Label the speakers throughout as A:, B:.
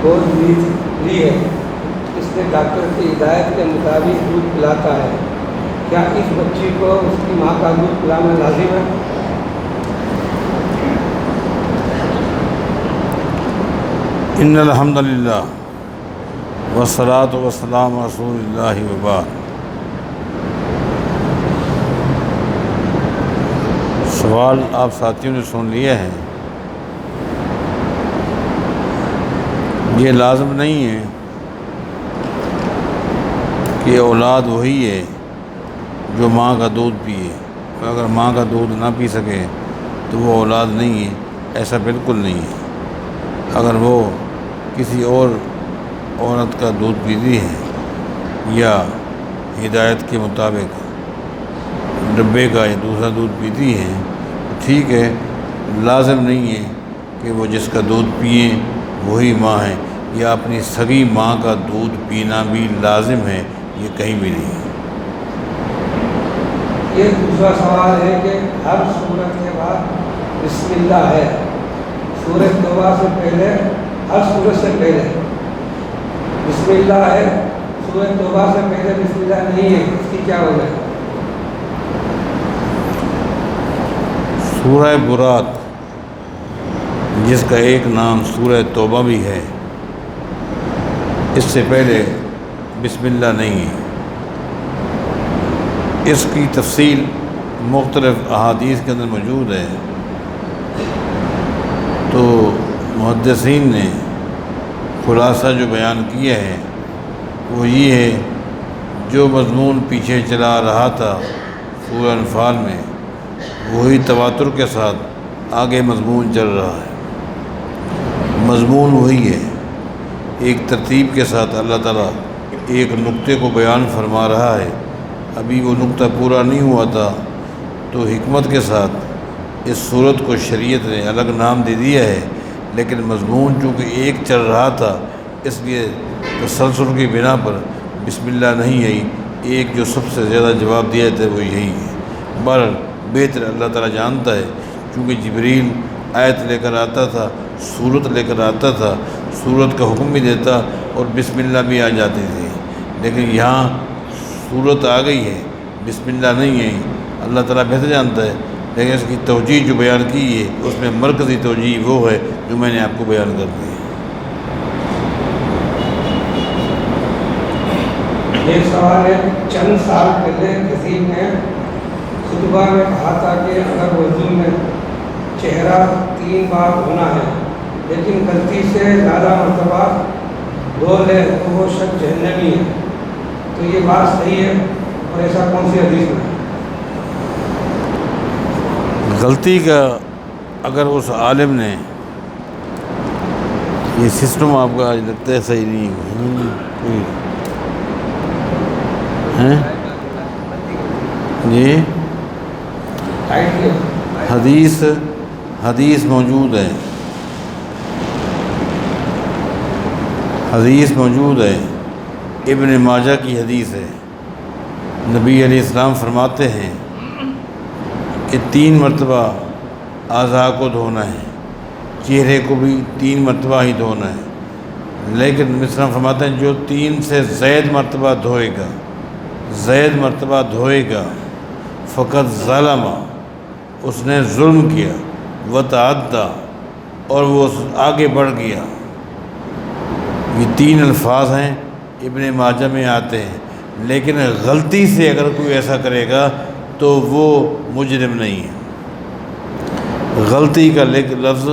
A: گود لی ہے، اس نے ڈاکٹر کی ہدایت کے مطابق دودھ پلاتا ہے، کیا اس بچی کو اس کی ماں کا دودھ پلانا لازم ہے؟
B: ان الحمد للہ والصلاۃ والسلام رسول اللہ وبعد۔ سوال آپ ساتھیوں نے سن لیا ہے۔ یہ لازم نہیں ہے کہ اولاد وہی ہے جو ماں کا دودھ پیے، اگر ماں کا دودھ نہ پی سکے تو وہ اولاد نہیں ہے، ایسا بالکل نہیں ہے۔ اگر وہ کسی اور عورت کا دودھ پیتی ہے یا ہدایت کے مطابق ڈبے کا یا دوسرا دودھ پیتی ہے تو ٹھیک ہے، لازم نہیں ہے کہ وہ جس کا دودھ پئیں وہی ماں ہے، یا اپنی سگی ماں کا دودھ پینا بھی لازم ہے، یہ کہیں بھی نہیں ہے۔
A: یہ دوسرا سوال ہے کہ ہر سورت کے بعد بسم اللہ ہے، سورت توبہ سے پہلے، ہر سورت سے پہلے بسم اللہ ہے، سورت توبہ سے پہلے بسم اللہ نہیں ہے، اس کی کیا وجہ ہے؟
B: سورہ برات جس کا ایک نام سورہ توبہ بھی ہے، اس سے پہلے بسم اللہ نہیں ہے۔ اس کی تفصیل مختلف احادیث کے اندر موجود ہے، تو محدثین نے خلاصہ جو بیان کیا ہے وہ یہ ہے، جو مضمون پیچھے چلا رہا تھا سورہ انفال میں وہی تواتر کے ساتھ آگے مضمون چل رہا ہے، مضمون وہی ہے، ایک ترتیب کے ساتھ اللہ تعالیٰ ایک نقطے کو بیان فرما رہا ہے، ابھی وہ نقطہ پورا نہیں ہوا تھا تو حکمت کے ساتھ اس صورت کو شریعت نے الگ نام دے دیا ہے، لیکن مضمون چونکہ ایک چل رہا تھا اس لیے تسلسل کی بنا پر بسم اللہ نہیں آئی، ایک جو سب سے زیادہ جواب دیا تھا وہ یہی ہے۔ بہرحال بہتر اللہ تعالیٰ جانتا ہے، چونکہ جبریل آیت لے کر آتا تھا، صورت لے کر آتا تھا، صورت کا حکم بھی دیتا اور بسم اللہ بھی آ جاتی تھی، لیکن یہاں صورت آ گئی ہے، بسم اللہ نہیں ہے، اللہ تعالیٰ بہتر جانتا ہے، لیکن اس کی توجیہ جو بیان کی ہے اس میں مرکزی توجیہ وہ ہے جو میں نے آپ کو بیان کر دی ہے۔
A: یہ سوال ہے، چند سال پہلے کسی نے خطبہ میں کہا تھا کہ اگر وضو میں چہرہ 3 بار دھونا ہے لیکن غلطی سے زیادہ مرتبہ دھو لے تو وہ شخص جہنمی ہے، تو یہ بات صحیح ہے اور ایسا کون سی حدیث میں ہے؟
B: غلطی کا اگر اس عالم نے، یہ سسٹم آپ کا آج لگتا ہے صحیح نہیں ہے جی، حدیث موجود ہے، حدیث موجود ہے، ابن ماجہ کی حدیث ہے، نبی علیہ السلام فرماتے ہیں کہ 3 مرتبہ اعضاء کو دھونا ہے، چہرے کو بھی 3 مرتبہ ہی دھونا ہے، لیکن نبی السلام فرماتے ہیں جو 3 سے زائد مرتبہ دھوئے گا فقط ظلم، اس نے ظلم کیا، وتعدی، اور وہ آگے بڑھ گیا۔ یہ 3 الفاظ ہیں، ابن ماجہ میں آتے ہیں، لیکن غلطی سے اگر کوئی ایسا کرے گا تو وہ مجرم نہیں ہے۔ غلطی کا لفظ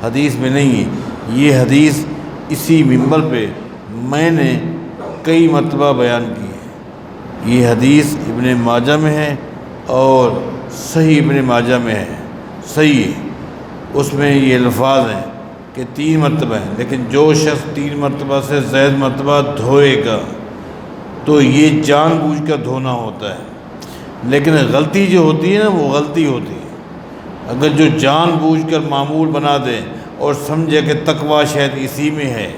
B: حدیث میں نہیں ہے، یہ حدیث اسی منبر پہ میں نے کئی مرتبہ بیان کی ہے۔ یہ حدیث ابن ماجہ میں ہے اور صحیح ابن ماجہ میں ہے، صحیح ہے، اس میں یہ الفاظ ہیں کہ 3 مرتبہ ہیں، لیکن جو شخص 3 مرتبہ سے زائد مرتبہ دھوئے گا تو یہ جان بوجھ کر دھونا ہوتا ہے، لیکن غلطی جو ہوتی ہے نا وہ غلطی ہوتی ہے۔ اگر جو جان بوجھ کر معمول بنا دے اور سمجھے کہ تقویٰ شاید اسی میں ہے،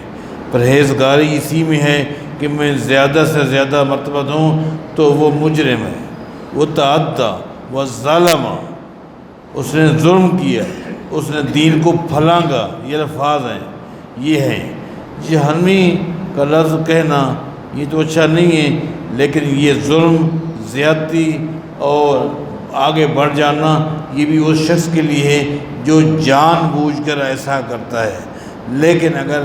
B: پرہیزگاری اسی میں ہے کہ میں زیادہ سے زیادہ مرتبہ دوں، تو وہ مجرم ہے، وہ تعدی، وہ ظالم، اس نے ظلم کیا، اس نے دین کو پھلانگا، یہ الفاظ ہیں، یہ ہیں۔ جہنمی کا لفظ کہنا یہ تو اچھا نہیں ہے، لیکن یہ ظلم، زیادتی اور آگے بڑھ جانا یہ بھی اس شخص کے لیے ہے جو جان بوجھ کر ایسا کرتا ہے۔ لیکن اگر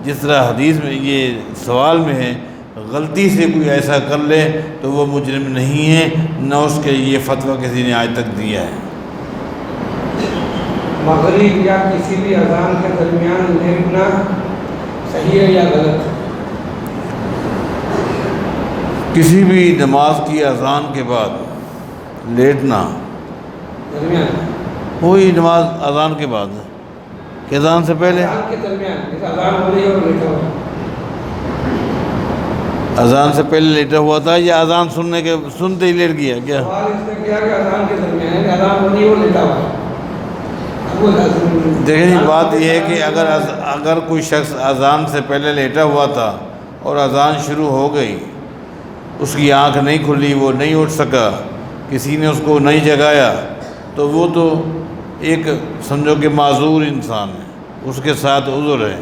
B: جس طرح حدیث میں یہ سوال میں ہے، غلطی سے کوئی ایسا کر لے تو وہ مجرم نہیں ہے، نہ اس کے یہ فتویٰ کسی نے آج تک دیا ہے۔
A: مغرب یا کسی بھی اذان کے درمیان لیٹنا صحیح ہے یا غلط؟
B: کسی بھی نماز کی اذان کے بعد لیٹنا،
A: درمیان
B: وہی نماز اذان کے بعد کہ اذان سے پہلے؟
A: اذان کے درمیان، جیسے اذان ہو رہی ہے اور لیٹا ہوا،
B: اذان سے پہلے لیٹا ہوا تھا یا اذان سنتے ہی لیٹ گیا کیا؟
A: سوال اس نے کیا کہ اذان کے درمیان ہے، اذان ہو رہی ہے اور لیٹا ہوا ہے۔
B: دیکھیں جی، بات یہ ہے کہ اگر کوئی شخص اذان سے پہلے لیٹا ہوا تھا اور اذان شروع ہو گئی، اس کی آنکھ نہیں کھلی، وہ نہیں اٹھ سکا، کسی نے اس کو نہیں جگایا، تو وہ تو ایک سمجھو کہ معذور انسان ہے، اس کے ساتھ عذر ہے۔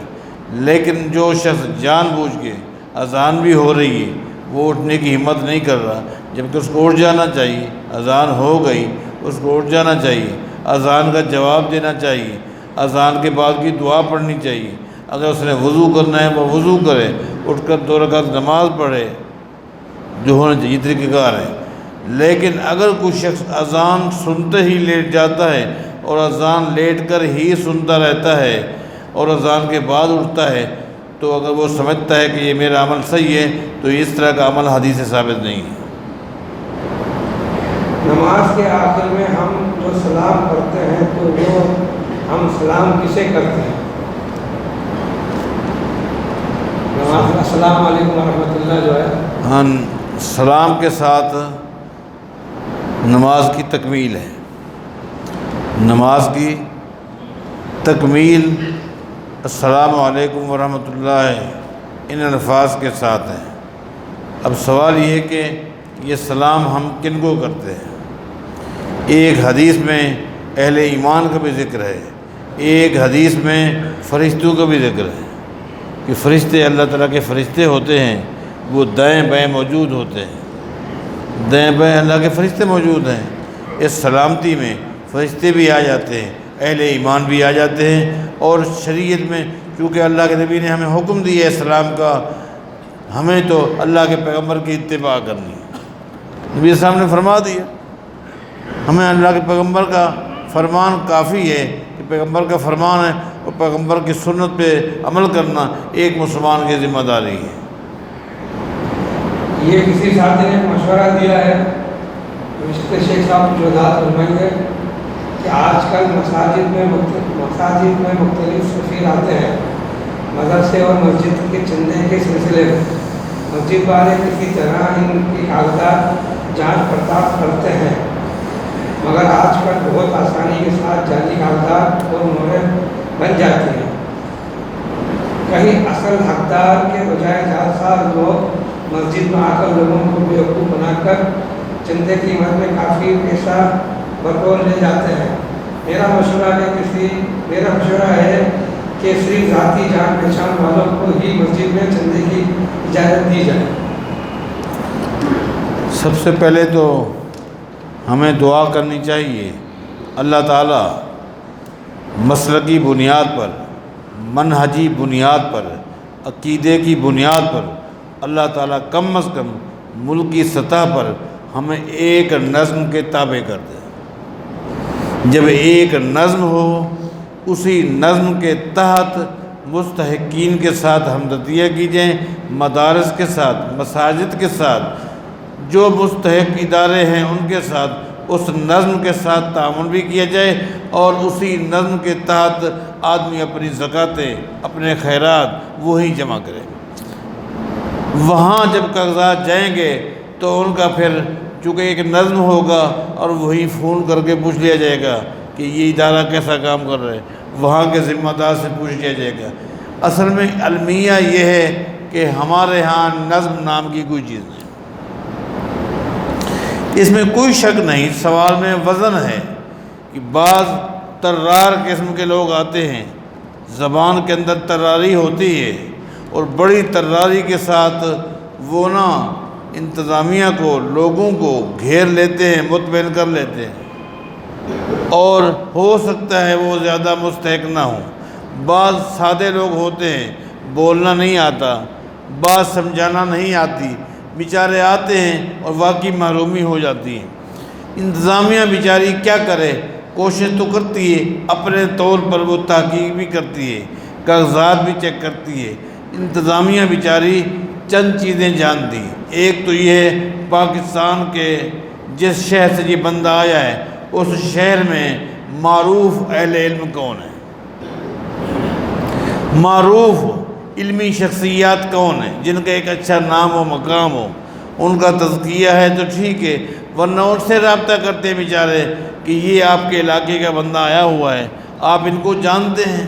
B: لیکن جو شخص جان بوجھ کے اذان بھی ہو رہی ہے وہ اٹھنے کی ہمت نہیں کر رہا، جبکہ اس کو اٹھ جانا چاہیے، اذان ہو گئی اس کو اٹھ جانا چاہیے، اذان کا جواب دینا چاہیے، اذان کے بعد کی دعا پڑھنی چاہیے، اگر اس نے وضو کرنا ہے وہ وضو کرے، اٹھ کر 2 رکعت نماز پڑھے، جو ہونا چاہیے طریقہ کار ہے۔ لیکن اگر کوئی شخص اذان سنتے ہی لیٹ جاتا ہے اور اذان لیٹ کر ہی سنتا رہتا ہے اور اذان کے بعد اٹھتا ہے، تو اگر وہ سمجھتا ہے کہ یہ میرا عمل صحیح ہے تو اس طرح کا عمل حدیث سے ثابت نہیں ہے۔
A: نماز کے آخر میں ہم جو سلام کرتے ہیں تو وہ ہم سلام کسے کرتے ہیں؟ نماز میں السلام علیکم ورحمۃ اللہ جو ہے،
B: ہاں، سلام کے ساتھ نماز کی تکمیل ہے۔ نماز کی تکمیل السلام علیکم ورحمۃ اللہ ان الفاظ کے ساتھ ہے۔ اب سوال یہ ہے کہ یہ سلام ہم کن کو کرتے ہیں؟ ایک حدیث میں اہل ایمان کا بھی ذکر ہے، ایک حدیث میں فرشتوں کا بھی ذکر ہے کہ فرشتے، اللہ تعالیٰ کے فرشتے ہوتے ہیں، وہ دائیں بائیں موجود ہوتے ہیں، دائیں بائیں اللہ کے فرشتے موجود ہیں۔ اس سلامتی میں فرشتے بھی آ جاتے ہیں، اہل ایمان بھی آ جاتے ہیں، اور شریعت میں چونکہ اللہ کے نبی نے ہمیں حکم دیا ہے سلام کا، ہمیں تو اللہ کے پیغمبر کی اتباع کرنی ہے۔ نبی صاحب نے فرما دیا، ہمیں اللہ کے پیغمبر کا فرمان کافی ہے کہ پیغمبر کا فرمان ہے اور پیغمبر کی سنت پہ عمل کرنا ایک مسلمان کی ذمہ داری ہے۔
A: یہ کسی ساتھی نے مشورہ دیا ہے، شیخ صاحب جو ذات فرمائیں کہ آج کل مساجد میں مختلف سفیر آتے ہیں مدرسے اور مسجد کے چندے کے سلسلے میں، مسجد والے کسی طرح ان کی کاغذات جانچ پڑتال کرتے ہیں، مگر آج کل بہت آسانی کے ساتھ جعلی کاغذات اور مہریں بن جاتی ہیں۔ کہیں اصل حقدار کے بجائے جعلساز لوگ مسجد میں آ کر لوگوں کو بیوقوف بنا کر چندے کی مد میں کافی پیسہ بطور لے جاتے ہیں۔ میرا مشورہ ہے کہ صرف ذاتی جان پہچان والوں کو ہی مسجد میں چندے کی اجازت دی جائے۔
B: سب سے پہلے تو ہمیں دعا کرنی چاہیے، اللہ تعالیٰ مسلکی بنیاد پر، منہجی بنیاد پر، عقیدے کی بنیاد پر اللہ تعالیٰ کم از کم ملکی سطح پر ہمیں ایک نظم کے تابع کر دے۔ جب ایک نظم ہو، اسی نظم کے تحت مستحقین کے ساتھ ہمدردیاں کی جائیں، مدارس کے ساتھ، مساجد کے ساتھ، جو مستحق ادارے ہیں ان کے ساتھ اس نظم کے ساتھ تعاون بھی کیا جائے، اور اسی نظم کے تحت آدمی اپنی زکاتیں، اپنے خیرات وہی جمع کرے۔ وہاں جب کاغذات جائیں گے تو ان کا پھر چونکہ ایک نظم ہوگا اور وہی فون کر کے پوچھ لیا جائے گا کہ یہ ادارہ کیسا کام کر رہا ہے، وہاں کے ذمہ دار سے پوچھ لیا جائے گا۔ اصل میں المیہ یہ ہے کہ ہمارے ہاں نظم نام کی کوئی چیز نہیں، اس میں کوئی شک نہیں۔ سوال میں وزن ہے کہ بعض طرار قسم کے لوگ آتے ہیں، زبان کے اندر طراری ہوتی ہے اور بڑی تراری کے ساتھ وہ نا انتظامیہ کو، لوگوں کو گھیر لیتے ہیں، مطمئن کر لیتے ہیں، اور ہو سکتا ہے وہ زیادہ مستحق نہ ہوں۔ بعض سادے لوگ ہوتے ہیں، بولنا نہیں آتا، بات سمجھانا نہیں آتی، بیچارے آتے ہیں اور واقعی محرومی ہو جاتی ہے۔ انتظامیہ بیچاری کیا کرے، کوشش تو کرتی ہے، اپنے طور پر وہ تحقیق بھی کرتی ہے، کاغذات بھی چیک کرتی ہے۔ انتظامیہ بیچاری چند چیزیں جانتی ہیں۔ ایک تو یہ ہے پاکستان کے جس شہر سے یہ بندہ آیا ہے اس شہر میں معروف اہل علم کون ہے، معروف علمی شخصیات کون ہیں جن کا ایک اچھا نام و مقام ہو، ان کا تزکیہ ہے تو ٹھیک ہے، ورنہ ان سے رابطہ کرتے ہیں بیچارے کہ یہ آپ کے علاقے کا بندہ آیا ہوا ہے، آپ ان کو جانتے ہیں،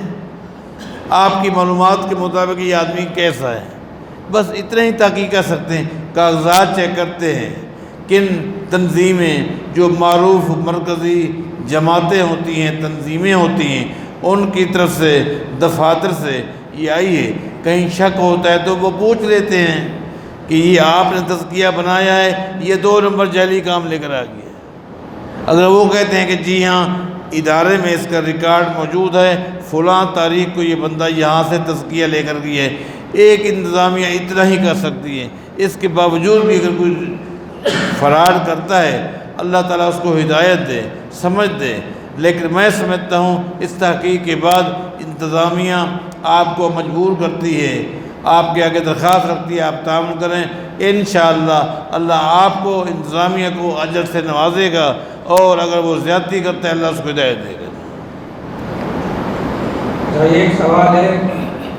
B: آپ کی معلومات کے مطابق یہ آدمی کیسا ہے، بس اتنا ہی تحقیق کر سکتے ہیں۔ کاغذات چیک کرتے ہیں، کن تنظیمیں جو معروف مرکزی جماعتیں ہوتی ہیں، تنظیمیں ہوتی ہیں، ان کی طرف سے، دفاتر سے یہ آئی ہے، کہیں شک ہوتا ہے تو وہ پوچھ لیتے ہیں کہ یہ آپ نے تزکیہ بنایا ہے، یہ 2 نمبر جعلی کام لے کر آ گیا۔ اگر وہ کہتے ہیں کہ جی ہاں ادارے میں اس کا ریکارڈ موجود ہے، فلاں تاریخ کو یہ بندہ یہاں سے تزکیہ لے کر گیا ہے، ایک انتظامیہ اتنا ہی کر سکتی ہے۔ اس کے باوجود بھی اگر کوئی فراڈ کرتا ہے، اللہ تعالیٰ اس کو ہدایت دے، سمجھ دے، لیکن میں سمجھتا ہوں اس تحقیق کے بعد انتظامیہ آپ کو مجبور کرتی ہے، آپ کے آگے درخواست رکھتی ہے آپ تعاون کریں، انشاءاللہ اللہ آپ کو، انتظامیہ کو اجر سے نوازے گا، اور اگر وہ زیادتی کرتا ہے اللہ اس کو ہدایت دے گا۔
A: ایک سوال ہے،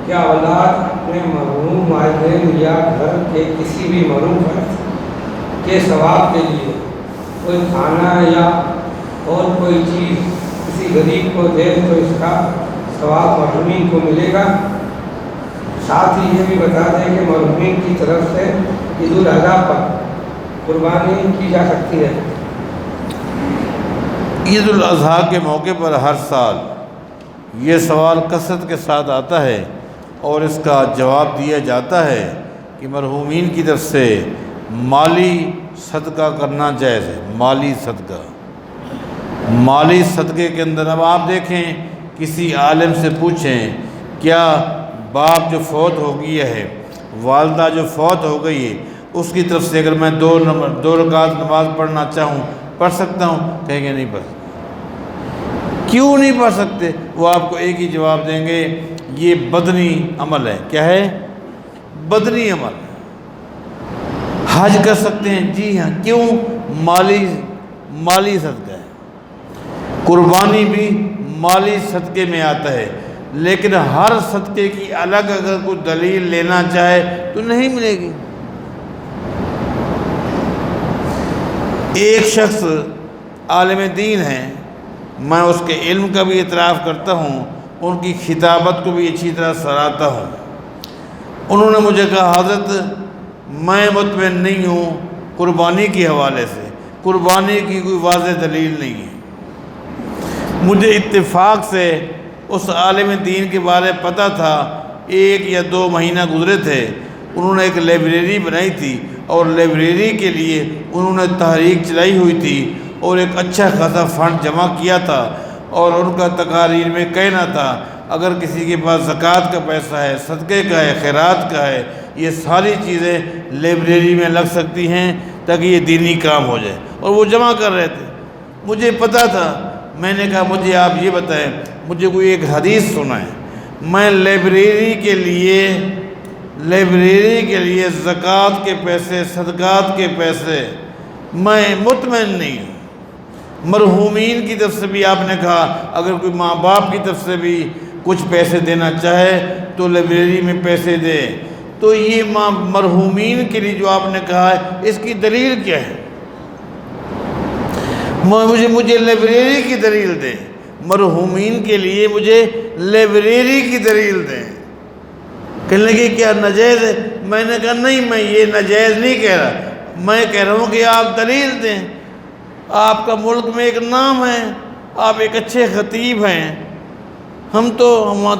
A: کیا اولاد اپنے مرحوم والدین یا گھر کے کسی بھی مرحوم فرد کے ثواب کے لیے کوئی کھانا یا اور کوئی چیز کسی غریب کو دے تو اس کا ثواب مرحومین کو ملے گا؟ ساتھ ہی یہ بھی بتا دیں کہ مرحومین کی طرف سے عید الاضحیٰ پر قربانی کی جا سکتی ہے؟
B: عید الاضحیٰ کے موقع پر ہر سال یہ سوال کثرت کے ساتھ آتا ہے اور اس کا جواب دیا جاتا ہے کہ مرحومین کی طرف سے مالی صدقہ کرنا جائز ہے۔ مالی صدقہ، مالی صدقے کے اندر اب آپ دیکھیں، کسی عالم سے پوچھیں کیا باپ جو فوت ہو گیا ہے، والدہ جو فوت ہو گئی ہے، اس کی طرف سے اگر میں 2 رکعت نماز پڑھنا چاہوں پڑھ سکتا ہوں؟ کہیں گے نہیں پڑھ سکتے۔ کیوں نہیں پڑھ سکتے؟ وہ آپ کو ایک ہی جواب دیں گے، یہ بدنی عمل ہے۔ کیا ہے؟ بدنی عمل۔ حج کر سکتے ہیں؟ جی ہاں۔ کیوں؟ مالی صدقہ ہے۔ قربانی بھی مالی صدقے میں آتا ہے، لیکن ہر صدقے کی الگ اگر کوئی دلیل لینا چاہے تو نہیں ملے گی۔ ایک شخص عالم دین ہے، میں اس کے علم کا بھی اعتراف کرتا ہوں، ان کی خطابت کو بھی اچھی طرح سراہتا ہوں۔ انہوں نے مجھے کہا حضرت میں مطمئن نہیں ہوں قربانی کے حوالے سے، قربانی کی کوئی واضح دلیل نہیں ہے۔ مجھے اتفاق سے اس عالم دین کے بارے پتہ تھا، 1 یا 2 مہینہ گزرے تھے، انہوں نے ایک لائبریری بنائی تھی اور لائبریری کے لیے انہوں نے تحریک چلائی ہوئی تھی اور ایک اچھا خاصا فنڈ جمع کیا تھا، اور ان کا تقاریر میں کہنا تھا اگر کسی کے پاس زکوٰۃ کا پیسہ ہے، صدقے کا ہے، خیرات کا ہے، یہ ساری چیزیں لائبریری میں لگ سکتی ہیں تاکہ یہ دینی کام ہو جائے، اور وہ جمع کر رہے تھے۔ مجھے پتہ تھا، میں نے کہا مجھے آپ یہ بتائیں، مجھے کوئی ایک حدیث سنائیں، میں لائبریری کے لیے زکوٰۃ کے پیسے، صدقات کے پیسے میں مطمئن نہیں ہوں۔ مرحومین کی طرف سے بھی آپ نے کہا اگر کوئی ماں باپ کی طرف سے بھی کچھ پیسے دینا چاہے تو لائبریری میں پیسے دے، تو یہ مرحومین کے لیے جو آپ نے کہا ہے اس کی دلیل کیا ہے؟ مجھے لائبریری کی دلیل دیں، مرحومین کے لیے مجھے لائبریری کی دلیل دیں۔ کہنے لگے کیا ناجائز ہے؟ میں نے کہا نہیں، میں یہ ناجائز نہیں کہہ رہا، میں کہہ رہا ہوں کہ آپ دلیل دیں۔ آپ کا ملک میں ایک نام ہے، آپ ایک اچھے خطیب ہیں، ہم تو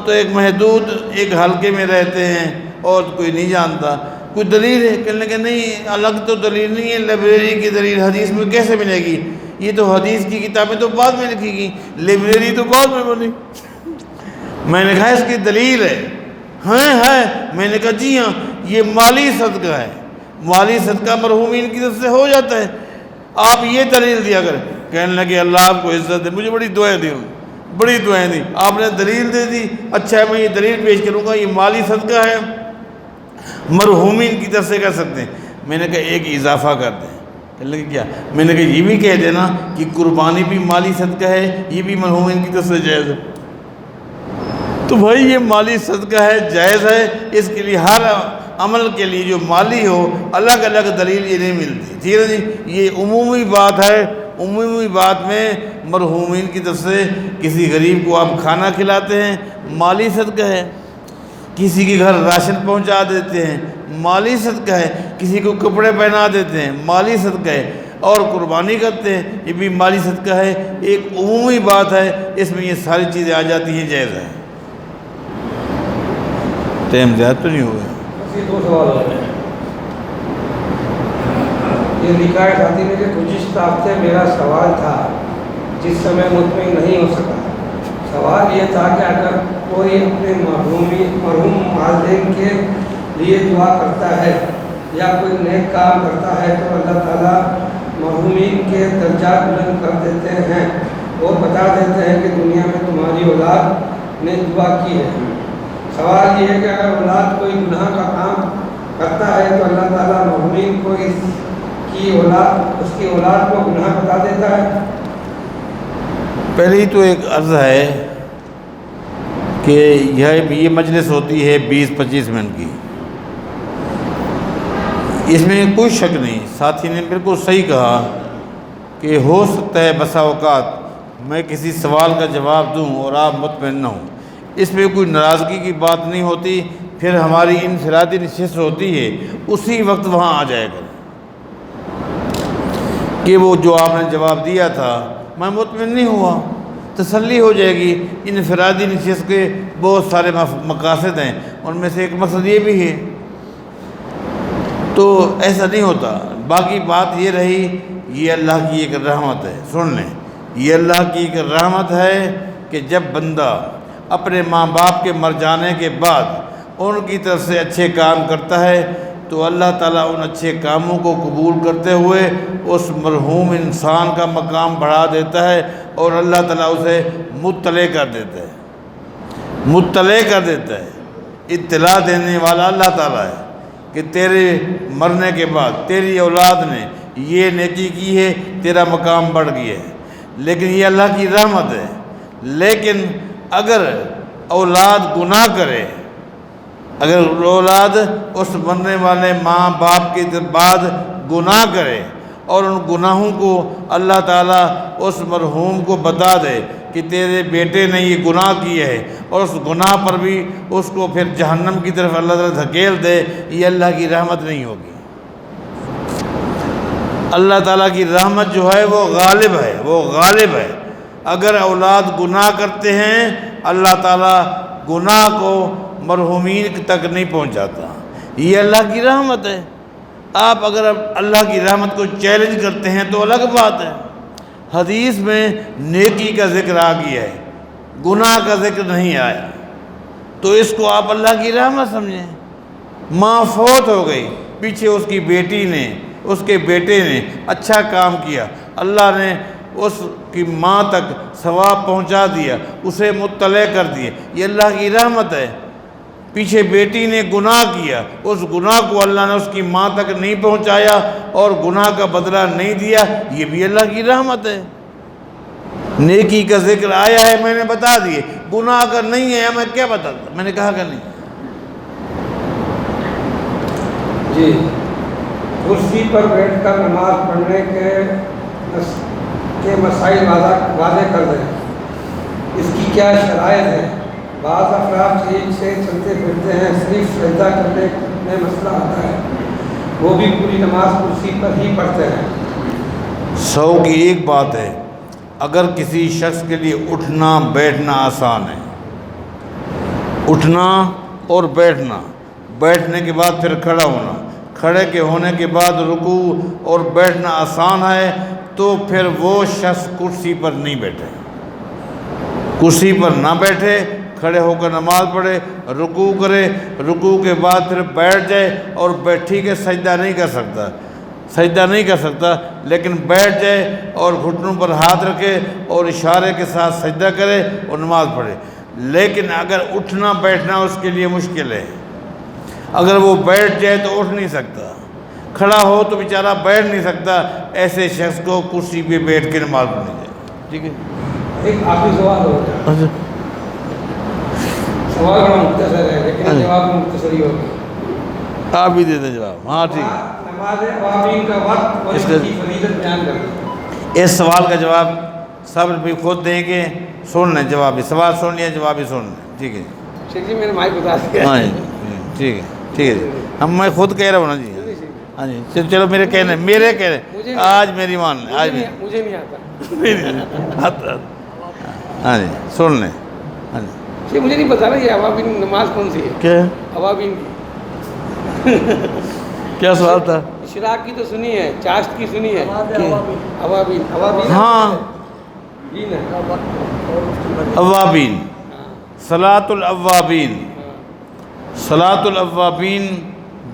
B: ایک محدود ایک حلقے میں رہتے ہیں، اور کوئی نہیں جانتا، کوئی دلیل ہے؟ کہنے کہ نہیں، الگ تو دلیل نہیں ہے، لائبریری کی دلیل حدیث میں کیسے ملے گی؟ یہ تو حدیث کی کتابیں تو بعد میں لکھی گئی، لائبریری تو بعد میں بنی۔ میں نے کہا اس کی دلیل ہے؟ ہے۔ میں نے کہا جی ہاں، یہ مالی صدقہ ہے، مالی صدقہ مرحومین کی طرف سے ہو جاتا ہے، آپ یہ دلیل دیا کریں۔ کہنے لگے اللہ آپ کو عزت دے، مجھے بڑی دعائیں دی، بڑی دعائیں دی، آپ نے دلیل دے دی، اچھا ہے میں یہ دلیل پیش کروں گا، یہ مالی صدقہ ہے، مرحومین کی طرف سے کر سکتے ہیں۔ میں نے کہا ایک اضافہ کر دیں۔ کہنے لگے کیا؟ میں نے کہا یہ بھی کہہ دینا کہ قربانی بھی مالی صدقہ ہے، یہ بھی مرحومین کی طرف سے جائز ہے۔ تو بھائی یہ مالی صدقہ ہے، جائز ہے، اس کے لیے ہر عمل کے لیے جو مالی ہو الگ الگ دلیل یہ نہیں ملتی، ٹھیک ہے جی؟ یہ عمومی بات ہے، عمومی بات میں مرحومین کی طرف سے کسی غریب کو آپ کھانا کھلاتے ہیں، مالی صدقہ ہے، کسی کے گھر راشن پہنچا دیتے ہیں، مالی صدقہ ہے، کسی کو کپڑے پہنا دیتے ہیں، مالی صدقہ ہے، اور قربانی کرتے ہیں، یہ بھی مالی صدقہ ہے۔ ایک عمومی بات ہے، اس میں یہ ساری چیزیں آ جاتی ہیں، جائز ہے۔ ٹائم زیادہ تو نہیں ہوگا؟
A: بس یہ 2 سوال ہو رہے ہیں۔ یہ لکھا ہے ساتھی نے کہ گزشتہ ہفتے میرا سوال تھا جس سے میں مطمئن نہیں ہو سکا۔ سوال یہ تھا کہ اگر کوئی اپنے مرحوم والدین کے لیے دعا کرتا ہے یا کوئی نیک کام کرتا ہے تو اللہ تعالیٰ مرحومین کے درجات بلند کر دیتے ہیں اور بتا دیتے ہیں کہ دنیا میں تمہاری اولاد نے دعا کی ہے۔ سوال یہ ہے کہ اگر اولاد کوئی گناہ کا کام کرتا ہے تو اللہ تعالیٰ مرحومین کو اس کی اولاد کو گناہ بتا دیتا ہے؟
B: پہلے ہی تو ایک عرض ہے کہ یہ مجلس ہوتی ہے 20-25 منٹ کی، اس میں کوئی شک نہیں، ساتھی نے بالکل صحیح کہا کہ ہو سکتا ہے بسا اوقات میں کسی سوال کا جواب دوں اور آپ مطمئن نہ ہوں، اس میں کوئی ناراضگی کی بات نہیں ہوتی، پھر ہماری انفرادی نشست ہوتی ہے اسی وقت وہاں آ جائے گا کہ وہ جو آپ نے جواب دیا تھا میں مطمئن نہیں ہوا، تسلی ہو جائے گی۔ انفرادی نشست کے بہت سارے مقاصد ہیں، ان میں سے ایک مقصد یہ بھی ہے، تو ایسا نہیں ہوتا۔ باقی بات یہ رہی، یہ اللہ کی ایک رحمت ہے، سن لیں، یہ اللہ کی ایک رحمت ہے کہ جب بندہ اپنے ماں باپ کے مر جانے کے بعد ان کی طرف سے اچھے کام کرتا ہے تو اللہ تعالیٰ ان اچھے کاموں کو قبول کرتے ہوئے اس مرحوم انسان کا مقام بڑھا دیتا ہے اور اللہ تعالیٰ اسے مطلع کر دیتا ہے، مطلع کر دیتا ہے۔ اطلاع دینے والا اللہ تعالیٰ ہے کہ تیرے مرنے کے بعد تیری اولاد نے یہ نیکی کی ہے، تیرا مقام بڑھ گیا ہے، لیکن یہ اللہ کی رحمت ہے۔ لیکن اگر اولاد گناہ کرے، اگر اولاد اس مرنے والے ماں باپ کے بعد گناہ کرے اور ان گناہوں کو اللہ تعالیٰ اس مرحوم کو بتا دے کہ تیرے بیٹے نے یہ گناہ کیا ہے اور اس گناہ پر بھی اس کو پھر جہنم کی طرف اللہ تعالیٰ دھکیل دے، یہ اللہ کی رحمت نہیں ہوگی۔ اللہ تعالیٰ کی رحمت جو ہے وہ غالب ہے، وہ غالب ہے۔ اگر اولاد گناہ کرتے ہیں اللہ تعالیٰ گناہ کو مرحومین تک نہیں پہنچاتا، یہ اللہ کی رحمت ہے۔ آپ اگر اللہ کی رحمت کو چیلنج کرتے ہیں تو الگ بات ہے۔ حدیث میں نیکی کا ذکر آ گیا ہے، گناہ کا ذکر نہیں آیا، تو اس کو آپ اللہ کی رحمت سمجھیں۔ ماں فوت ہو گئی، پیچھے اس کی بیٹی نے، اس کے بیٹے نے اچھا کام کیا، اللہ نے اس کی ماں تک ثواب پہنچا دیا، اسے مطلع کر دیا، یہ اللہ کی رحمت ہے۔ پیچھے بیٹی نے گناہ کیا، اس گناہ کو اللہ نے اس کی ماں تک نہیں پہنچایا اور گناہ کا بدلہ نہیں دیا، یہ بھی اللہ کی رحمت ہے۔ نیکی کا ذکر آیا ہے، میں نے بتا دیے، گناہ اگر نہیں ہے میں کیا بتاتا، میں نے کہا کہ نہیں۔
A: جی، کرسی پر بیٹھ کر نماز پڑھنے کے مسائل واضح کر دیں، اس کی کیا شرائط ہے؟ بعض افراد ٹھیک سے چلتے پھرتے ہیں، صرف سجدہ کرنے میں مسئلہ آتا ہے، وہ بھی پوری نماز کرسی پر ہی پڑھتے ہیں۔
B: 100 کی ایک بات ہے، اگر کسی شخص کے لیے اٹھنا بیٹھنا آسان ہے، اٹھنا اور بیٹھنا بیٹھنے کے بعد پھر کھڑا ہونا، کھڑے کے ہونے کے بعد رکوع اور بیٹھنا آسان ہے تو پھر وہ شخص کرسی پر نہیں بیٹھے، کرسی پر نہ بیٹھے، کھڑے ہو کر نماز پڑھے، رکوع کرے، رکوع کے بعد پھر بیٹھ جائے اور بیٹھی کے سجدہ نہیں کر سکتا، سجدہ نہیں کر سکتا، لیکن بیٹھ جائے اور گھٹنوں پر ہاتھ رکھے اور اشارے کے ساتھ سجدہ کرے اور نماز پڑھے۔ لیکن اگر اٹھنا بیٹھنا اس کے لیے مشکل ہے، اگر وہ بیٹھ جائے تو اٹھ نہیں سکتا، کھڑا ہو تو بیچارہ بیٹھ نہیں سکتا، ایسے شخص کو کرسی پہ بیٹھ کے نماز پڑھنی چاہیے۔ ٹھیک ہے،
A: ایک آخری سوال ہوگا، سوال بڑا مختصر ہے لیکن جواب مختصر ہی ہوگا،
B: آپ بھی دے دیں جواب۔ ہاں ٹھیک ہے،
A: نماز عوامین کا وقت اور اس کی فضیلت بیان کر دیں۔
B: اس سوال کا جواب سب بھی خود دیں گے، سن لیں جواب بھی، سوال سن لیا جواب بھی سن لیں۔ ٹھیک ہے
A: شیخ جی میں نے مائک بتا دیا۔
B: ہاں جی ٹھیک ہے، ٹھیک ہے جی، میں خود کہہ رہا ہوں نا جی۔ ہاں جی چلو میرے کہنے آج میری مان لیں، آج
A: مجھے نہیں آتا۔
B: ہاں جی سن لیں۔ ہاں جی
A: مجھے نہیں پتا نا یہ عوامین نماز کون سی ہے؟
B: کیا
A: عوامین کی
B: کیا سوال تھا؟
A: اشراق کی تو سنی ہے، چاشت کی سنی ہے، عوامین
B: ہاں اوابین، صلاۃ الاوابین، صلاۃ الاوابین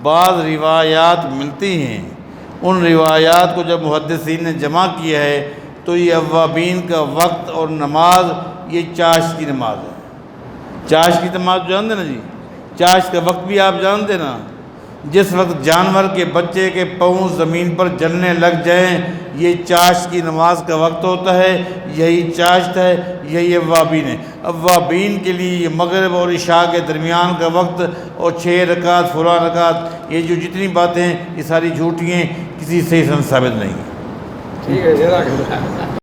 B: بعض روایات ملتی ہیں، ان روایات کو جب محدثین نے جمع کیا ہے تو یہ اوابین کا وقت اور نماز یہ چاشت کی نماز ہے۔ چاشت کی نماز جانتے نا جی، چاشت کا وقت بھی آپ جانتے نا، جس وقت جانور کے بچے کے پاؤں زمین پر جلنے لگ جائیں یہ چاشت کی نماز کا وقت ہوتا ہے، یہی چاشت ہے، یہی اوابین ہے۔ اوابین کے لیے یہ مغرب اور عشاء کے درمیان کا وقت اور 6 رکعت فلاں رکعت، یہ جو جتنی باتیں ہیں یہ ساری جھوٹی ہیں، کسی صحیح سند ثابت نہیں ہیں۔
A: ٹھیک ہے، جزاک اللہ۔